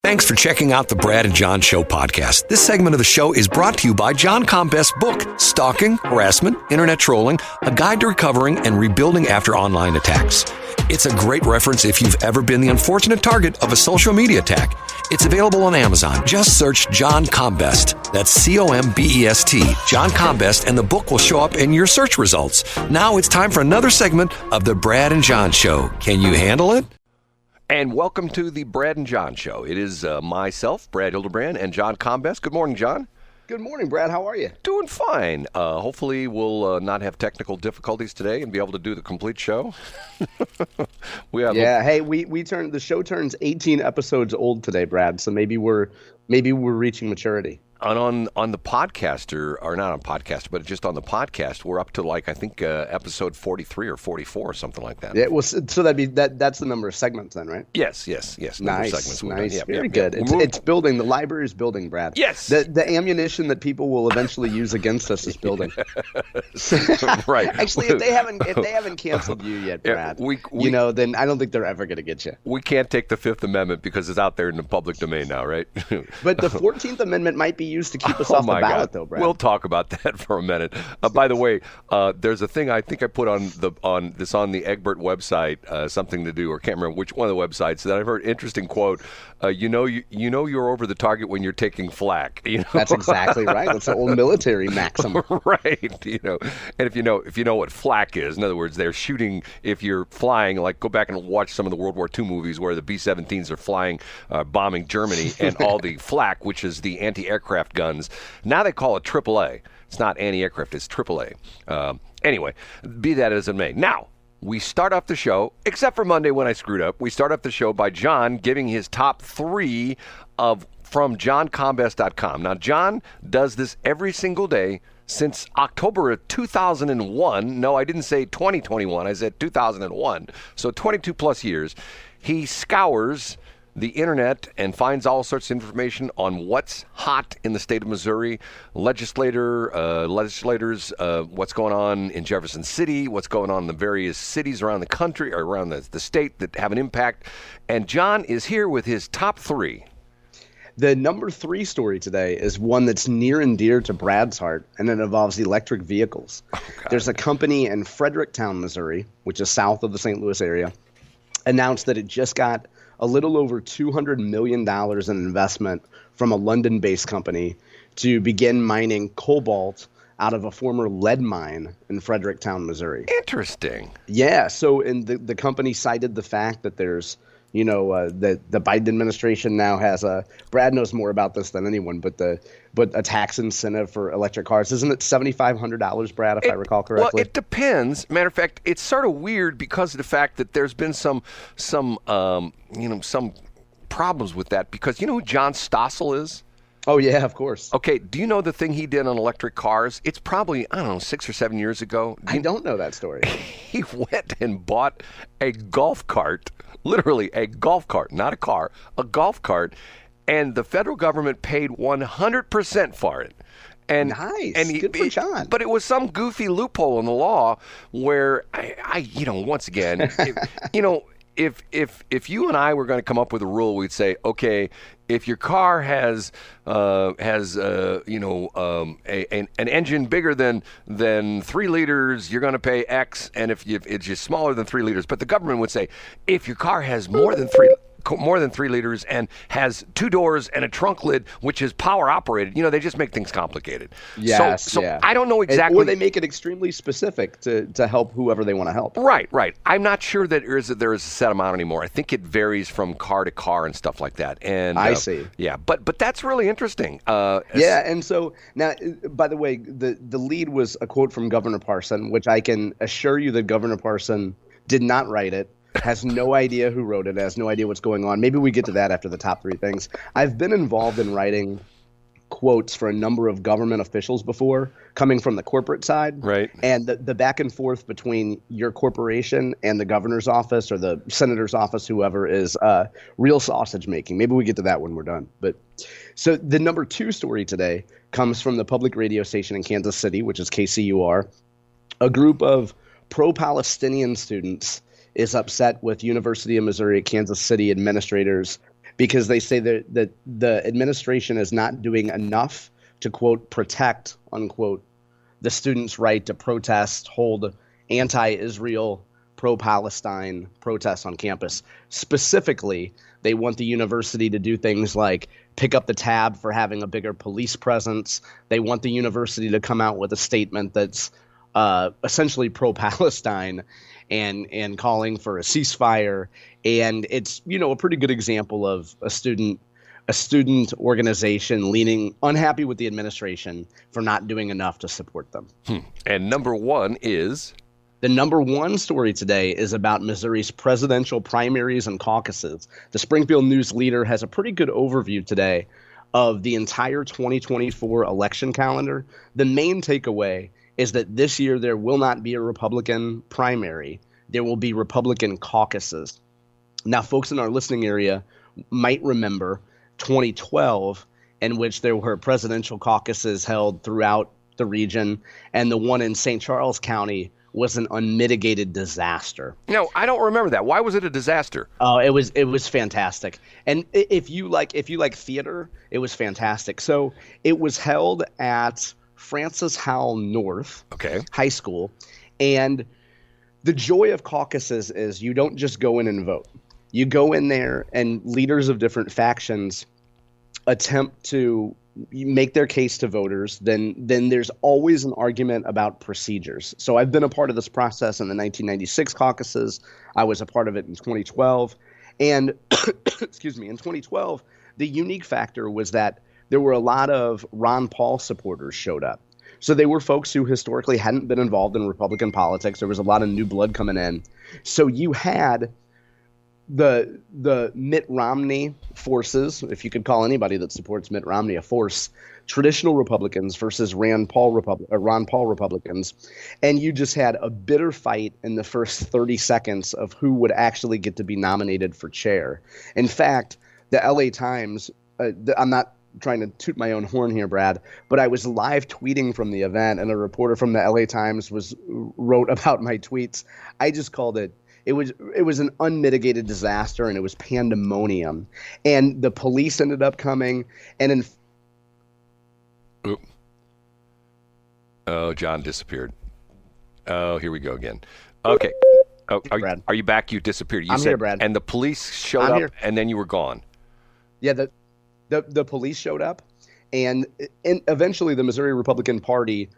Thanks for checking out the Brad and John Show podcast. This segment of the show is brought to you by John Combest's book, Stalking, Harassment, Internet Trolling, A Guide to Recovering and Rebuilding After Online Attacks. It's a great reference if you've ever been the unfortunate target of a social media attack. It's available on Amazon. Just search John Combest. That's C-O-M-B-E-S-T, John Combest, and the book will show up in your search results. Now it's time for another segment of the Brad and John Show. Can you handle it? And welcome to the Brad and John Show. It is myself, Brad Hildebrand, and John Combest. Good morning, John. Good morning, Brad. How are you? Doing fine. Hopefully we'll not have technical difficulties today and be able to do the complete show. Hey, the show turns 18 episodes old today, Brad. So maybe we're reaching maturity. And on the podcaster, or not on podcast, but just on the podcast, we're up to I think episode 43 or 44 or something like that. Yeah, well, so that's the number of segments then, right? Yes. Nice, segments nice, yeah, very good. It's building. The library is building, Brad. Yes. The ammunition that people will eventually use against us is building. Right. Actually, if they haven't canceled you yet, Brad, then I don't think they're ever going to get you. We can't take the Fifth Amendment because it's out there in the public domain now, right? But the 14th Amendment might be used to keep us off the ballot, though, Brad. We'll talk about that for a minute. By the way, there's a thing I think I put on the Egbert website, something to do, or can't remember which one of the websites, that I've heard interesting quote. You're over the target when you're taking flak. That's exactly right. That's an old military maxim. Right. And if you know what flak is, in other words, they're shooting if you're flying. Like, go back and watch some of the World War II movies where the B-17s are flying, bombing Germany, and all the flak, which is the anti-aircraft guns. Now they call it AAA. It's not anti-aircraft, it's AAA. Anyway, be that as it may. Now, we start off the show, except for Monday when I screwed up, we start off the show by John giving his top three from johncombest.com. Now, John does this every single day since October of 2001. No, I didn't say 2021. I said 2001. So 22 plus years. He scours the internet and finds all sorts of information on what's hot in the state of Missouri, legislators, what's going on in Jefferson City, what's going on in the various cities around the country or around the state that have an impact. And John is here with his top three. The number 3 story today is one that's near and dear to Brad's heart, and it involves electric vehicles. There's a company in Fredericktown, Missouri, which is south of the St. Louis area, announced that it just got a little over $200 million in investment from a London-based company to begin mining cobalt out of a former lead mine in Fredericktown, Missouri. Interesting. Yeah. So, the company cited the fact that there's, the Biden administration now has Brad knows more about this than anyone, but a tax incentive for electric cars. Isn't it $7,500, Brad, if I recall correctly? Well, it depends. Matter of fact, it's sort of weird because of the fact that there's been some problems with that, because you know who John Stossel is? Oh, yeah, of course. Okay, do you know the thing he did on electric cars? It's probably, 6 or 7 years ago. I don't know that story. He went and bought a golf cart, literally a golf cart, not a car, a golf cart, and the federal government paid 100% for it. And, nice. Good for John. But it was some goofy loophole in the law where, once again, if you and I were going to come up with a rule, we'd say, okay, if your car has an engine bigger than 3 liters, you're going to pay X, and if it's just smaller than 3 liters. But the government would say, if your car has more than 3 liters and has 2 doors and a trunk lid, which is power operated, they just make things complicated. Yes, so yeah. I don't know exactly. Or they make it extremely specific to help whoever they want to help. Right. I'm not sure that there is a set amount anymore. I think it varies from car to car and stuff like that. And I see. Yeah, but that's really interesting. And so now, by the way, the lead was a quote from Governor Parson, which I can assure you that Governor Parson did not write it. Has no idea who wrote it, has no idea what's going on. Maybe we get to that after the top 3 things. I've been involved in writing quotes for a number of government officials before, coming from the corporate side. Right. And the back and forth between your corporation and the governor's office or the senator's office, whoever, is real sausage making. Maybe we get to that when we're done. But so the number 2 story today comes from the public radio station in Kansas City, which is KCUR. A group of pro-Palestinian students is upset with University of Missouri Kansas City administrators because they say that the administration is not doing enough to, quote, protect, unquote, the students' right to protest, hold anti-Israel, pro-Palestine protests on campus. Specifically, they want the university to do things like pick up the tab for having a bigger police presence. They want the university to come out with a statement that's essentially pro-Palestine and calling for a ceasefire. And it's, a pretty good example of a student organization leaning unhappy with the administration for not doing enough to support them. And number one is? The number one story today is about Missouri's presidential primaries and caucuses. The Springfield News Leader has a pretty good overview today of the entire 2024 election calendar. The main takeaway is that this year there will not be a Republican primary. There will be Republican caucuses. Now, folks in our listening area might remember 2012, in which there were presidential caucuses held throughout the region, and the one in St. Charles County was an unmitigated disaster. No, I don't remember that. Why was it a disaster? Oh, it was fantastic. And if you like theater, it was fantastic. So it was held at Francis Howell North High School, and the joy of caucuses is you don't just go in and vote. You go in there and leaders of different factions attempt to make their case to voters. Then there's always an argument about procedures. So I've been a part of this process in the 1996 caucuses. I was a part of it in 2012. And excuse me, in 2012, the unique factor was that there were a lot of Ron Paul supporters showed up. So they were folks who historically hadn't been involved in Republican politics. There was a lot of new blood coming in. So you had the Mitt Romney forces, if you could call anybody that supports Mitt Romney a force, traditional Republicans versus Ron Paul Republicans, and you just had a bitter fight in the first 30 seconds of who would actually get to be nominated for chair. In fact, the LA Times, I'm not trying to toot my own horn here, Brad, but I was live tweeting from the event, and a reporter from the LA Times wrote about my tweets. I just called it. It was an unmitigated disaster, and it was pandemonium. And the police ended up coming, and Oh, John disappeared. Oh, here we go again. Okay. Oh, are you back? You disappeared. I'm here, Brad. And the police showed up, here. And then you were gone. Yeah, the police showed up, and eventually the Missouri Republican Party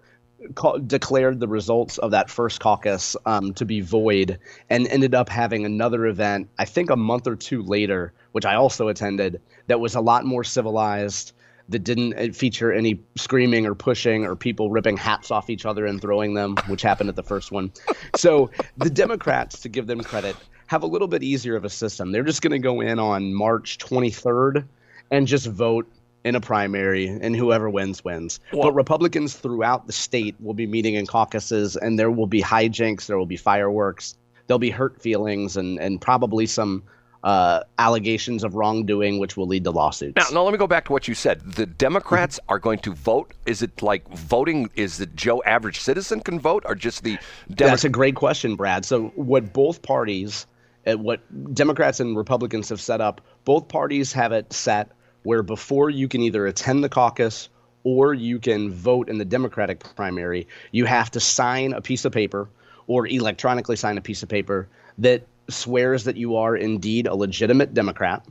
declared the results of that first caucus to be void, and ended up having another event, I think a month or two later, which I also attended, that was a lot more civilized, that didn't feature any screaming or pushing or people ripping hats off each other and throwing them, which happened at the first one. So the Democrats, to give them credit, have a little bit easier of a system. They're just going to go in on March 23rd and just vote in a primary, and whoever wins. Well, but Republicans throughout the state will be meeting in caucuses, and there will be hijinks, there will be fireworks, there'll be hurt feelings, and probably some allegations of wrongdoing, which will lead to lawsuits. Now, let me go back to what you said. The Democrats are going to vote. Is it like voting? Is it Joe average citizen can vote, or just the That's a great question, Brad. So what both parties, what Democrats and Republicans have set up, both parties have it set where before you can either attend the caucus or you can vote in the Democratic primary, you have to sign a piece of paper or electronically sign a piece of paper that swears that you are indeed a legitimate Democrat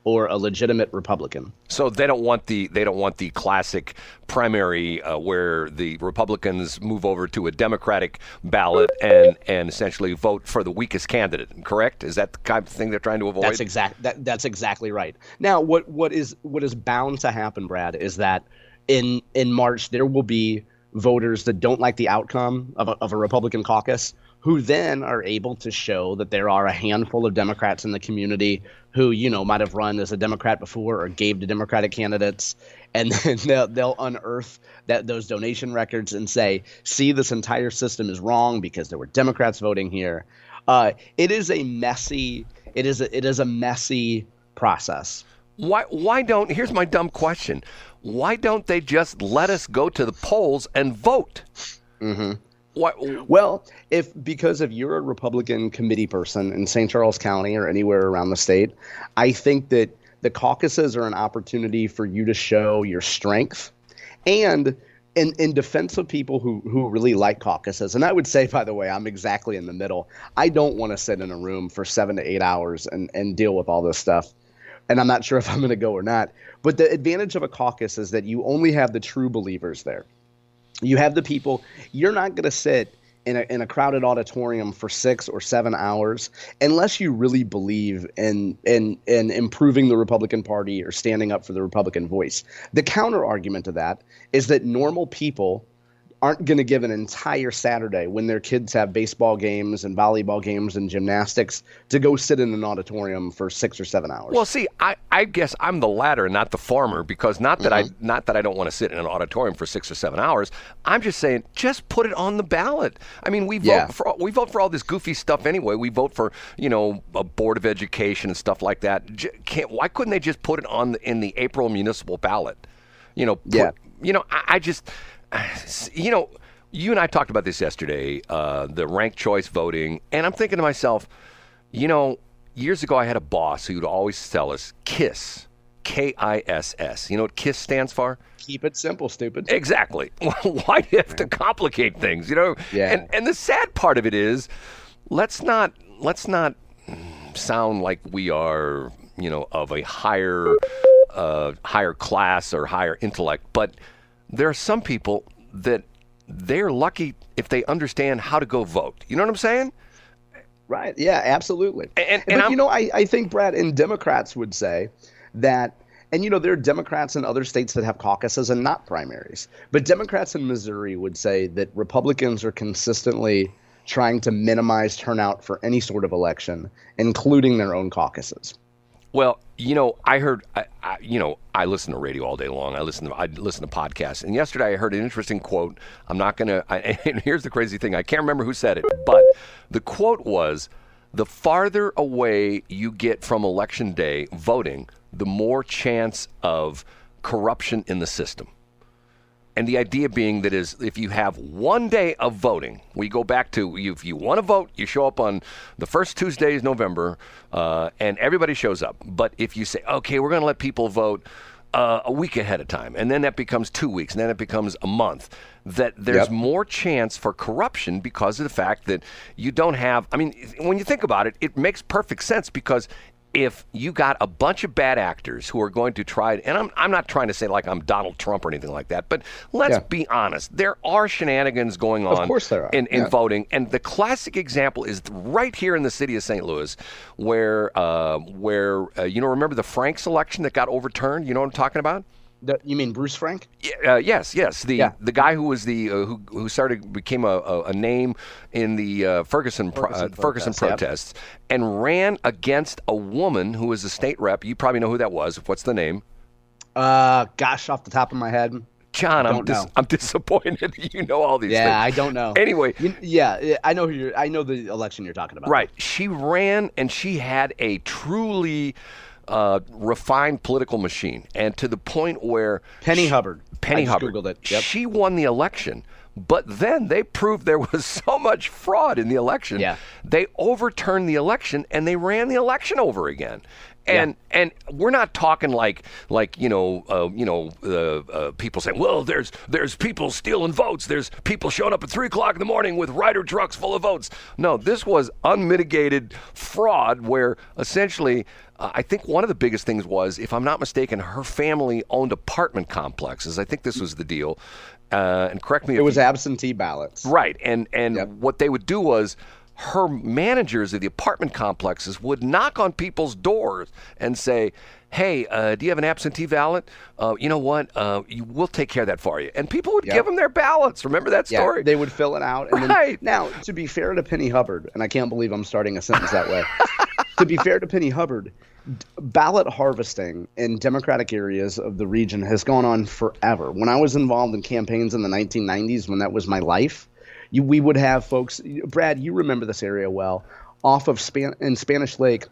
or a legitimate Republican. So they don't want the classic primary where the Republicans move over to a Democratic ballot and essentially vote for the weakest candidate. Correct? Is that the kind of thing they're trying to avoid? That's exactly right. Now, what is bound to happen, Brad, is that in March there will be voters that don't like the outcome of a Republican caucus, who then are able to show that there are a handful of Democrats in the community who, might have run as a Democrat before or gave to Democratic candidates. And then they'll unearth those donation records and say, see, this entire system is wrong because there were Democrats voting here. It is a messy process. Why don't, here's my dumb question. Why don't they just let us go to the polls and vote? Mm-hmm. Well, because if you're a Republican committee person in St. Charles County or anywhere around the state, I think that the caucuses are an opportunity for you to show your strength, and in defense of people who really like caucuses. And I would say, by the way, I'm exactly in the middle. I don't want to sit in a room for 7 to 8 hours and deal with all this stuff. And I'm not sure if I'm going to go or not. But the advantage of a caucus is that you only have the true believers there. You have the people. You're not going to sit in a crowded auditorium for 6 or 7 hours unless you really believe in improving the Republican Party or standing up for the Republican voice. The counter argument to that is that normal people aren't going to give an entire Saturday when their kids have baseball games and volleyball games and gymnastics to go sit in an auditorium for 6 or 7 hours. Well, see, I guess I'm the latter, not the former, because not that I don't want to sit in an auditorium for 6 or 7 hours. I'm just saying, just put it on the ballot. I mean, we vote for all this goofy stuff anyway. We vote for a board of education and stuff like that. Why couldn't they just put it in the April municipal ballot? I just. You and I talked about this yesterday, the ranked choice voting, and I'm thinking to myself, years ago I had a boss who would always tell us KISS, K-I-S-S. You know what KISS stands for? Keep it simple, stupid. Exactly. Why do you have to complicate things? Yeah. And the sad part of it is, let's not sound like we are, of a higher class or higher intellect, but there are some people that they're lucky if they understand how to go vote. You know what I'm saying? Right. Yeah, absolutely. But I think, Brad, and Democrats would say that, and there are Democrats in other states that have caucuses and not primaries. But Democrats in Missouri would say that Republicans are consistently trying to minimize turnout for any sort of election, including their own caucuses. Well, I heard, I listen to radio all day long. I listen to podcasts. And yesterday I heard an interesting quote. I'm not going to, and here's the crazy thing. I can't remember who said it, but the quote was, the farther away you get from election day voting, the more chance of corruption in the system. And the idea being that is, if you have 1 day of voting, we go back to, if you want to vote, you show up on the first Tuesday of November, and everybody shows up. But if you say, okay, we're going to let people vote a week ahead of time, and then that becomes 2 weeks, and then it becomes a month, that there's more chance for corruption because of the fact that you don't have, when you think about it, it makes perfect sense, because if you got a bunch of bad actors who are going to try, and I'm not trying to say like I'm Donald Trump or anything like that, but let's be honest. There are shenanigans going on, of course there are, in voting. And the classic example is right here in the city of St. Louis, where remember the Franks election that got overturned? You know what I'm talking about? You mean Bruce Frank? Yes. The guy who was who became a name in the Ferguson protests, and ran against a woman who was a state rep. You probably know who that was. What's the name? Gosh, off the top of my head. John, I'm disappointed. You know all these things. Yeah, I don't know. Anyway, I know I know the election you're talking about. Right. She ran, and she had a truly refined political machine, and to the point where Penny Hubbard. Googled it. Yep. She won the election, but then they proved there was so much fraud in the election. Yeah. They overturned the election and they ran the election over again. And we're not talking like people saying, well, there's people stealing votes. There's people showing up at 3:00 in the morning with Ryder trucks full of votes. No, this was unmitigated fraud where essentially I think one of the biggest things was, if I'm not mistaken, her family owned apartment complexes. I think this was the deal. And correct me if it was absentee ballots. Right. And what they would do was, her managers of the apartment complexes would knock on people's doors and say, hey, do you have an absentee ballot? You know what? We'll take care of that for you. And people would give them their ballots. Remember that story? Yeah, they would fill it out. And right. Now, to be fair to Penny Hubbard, and I can't believe I'm starting a sentence that way. To be fair to Penny Hubbard, ballot harvesting in Democratic areas of the region has gone on forever. When I was involved in campaigns in the 1990s, when that was my life, we would have folks, Brad, you remember this area well, off of in Spanish Lake,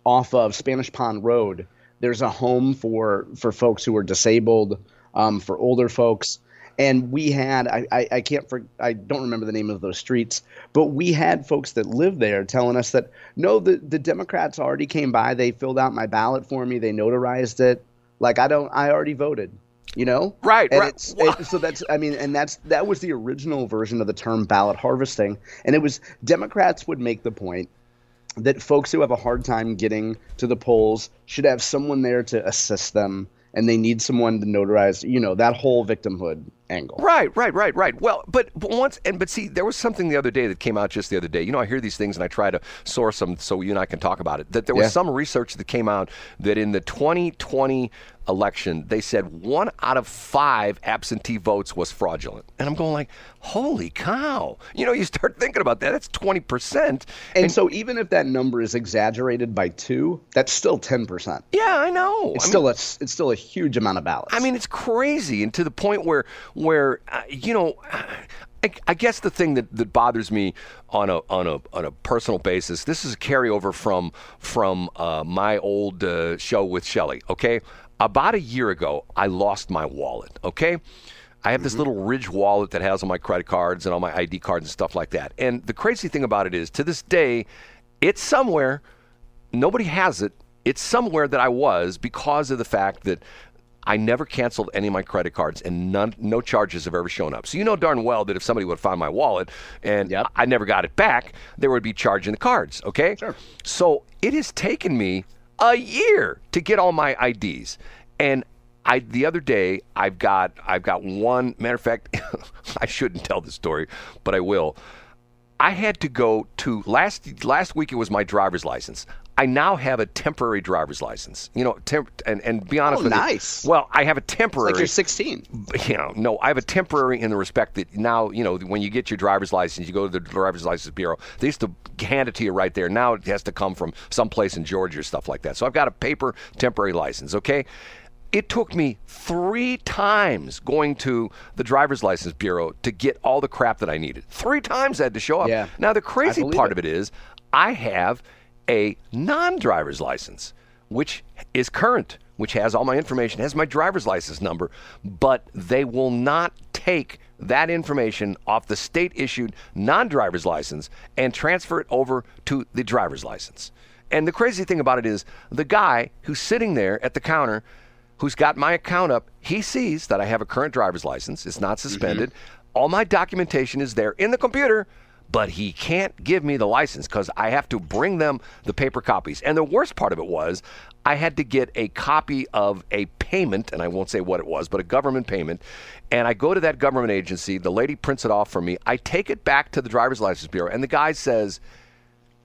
off of Spanish Pond Road, there's a home for folks who are disabled, for older folks. And we had I don't remember the name of those streets, but we had folks that lived there telling us that no, the Democrats already came by, they filled out my ballot for me, they notarized it. Like I already voted, you know? Right, and right. So that's, I mean, and that was the original version of the term ballot harvesting. And it was Democrats would make the point that folks who have a hard time getting to the polls should have someone there to assist them, and they need someone to notarize, you know, that whole victimhood angle. Right. Well, but see, there was something the other day that came out just the other day. You know, I hear these things and I try to source them so you and I can talk about it. That there was some research that came out that in the 2020 election, they said 1 out of 5 absentee votes was fraudulent. And I'm going like, holy cow. You know, you start thinking about that. That's 20%. And so even if that number is exaggerated by 2, that's still 10%. Yeah, I know. It's still a huge amount of ballots. I mean, it's crazy, and to the point where you know, I guess the thing that bothers me on a personal basis, this is a carryover from my old show with Shelley. Okay, about a year ago, I lost my wallet. Okay. I have this little Ridge wallet that has all my credit cards and all my ID cards and stuff like that. And the crazy thing about it is, to this day, it's somewhere. Nobody has it. It's somewhere that I was, because of the fact that I never canceled any of my credit cards, and no charges have ever shown up. So you know darn well that if somebody would find my wallet and I never got it back, there would be charging the cards, okay? Sure. So it has taken me a year to get all my IDs. And the other day, I've got one, matter of fact, I shouldn't tell the story, but I will. I had to go to, last week it was my driver's license. I now have a temporary driver's license. You know, and be honest with nice. you. Well, I have a temporary. It's like you're 16. You know, no, I have a temporary in the respect that now, you know, when you get your driver's license, you go to the driver's license bureau. They used to hand it to you right there. Now it has to come from someplace in Georgia or stuff like that. So I've got a paper temporary license, okay? It took me 3 times going to the driver's license bureau to get all the crap that I needed. 3 times I had to show up. Yeah. Now, the crazy part of it is I have a non-driver's license, which is current, which has all my information, has my driver's license number, but they will not take that information off the state-issued non-driver's license and transfer it over to the driver's license. And the crazy thing about it is the guy who's sitting there at the counter who's got my account up, he sees that I have a current driver's license. It's not suspended. All my documentation is there in the computer, but he can't give me the license because I have to bring them the paper copies. And the worst part of it was I had to get a copy of a payment, and I won't say what it was, but a government payment. And I go to that government agency. The lady prints it off for me. I take it back to the driver's license bureau, and the guy says,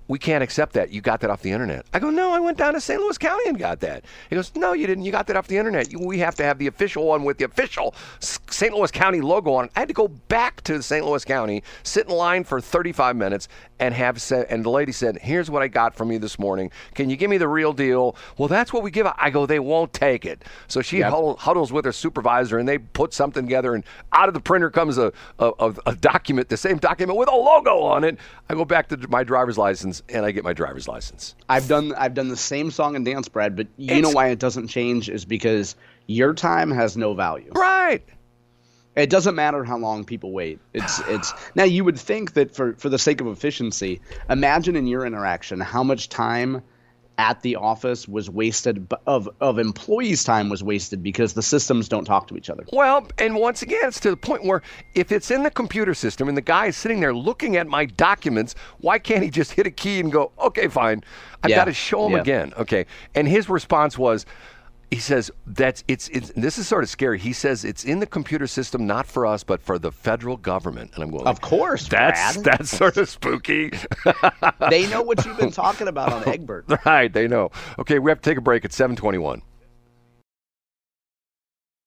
"We can't accept that. You got that off the internet." I go, "No, I went down to St. Louis County and got that." He goes, "No, you didn't. You got that off the internet. We have to have the official one with the official St. Louis County logo on it." I had to go back to St. Louis County, sit in line for 35 minutes, and the lady said, "Here's what I got from you this morning. Can you give me the real deal?" "Well, that's what we give out." I go, "They won't take it." So she huddles with her supervisor, and they put something together, and out of the printer comes a document, the same document with a logo on it. I go back to my driver's license, and I get my driver's license. I've done the same song and dance, Brad, but you know why it doesn't change is because your time has no value. Right. It doesn't matter how long people wait. It's now you would think that for the sake of efficiency, imagine in your interaction how much time at the office was wasted, of employees' time was wasted because the systems don't talk to each other. Well, and once again, it's to the point where if it's in the computer system and the guy is sitting there looking at my documents, why can't he just hit a key and go, "Okay, fine. I've got to show him again." Okay. And his response was, he says, this is sort of scary. He says it's in the computer system, not for us, but for the federal government. And I'm going, of course, that's sort of spooky. They know what you've been talking about on Egbert. Right, they know. Okay, we have to take a break at 7:21.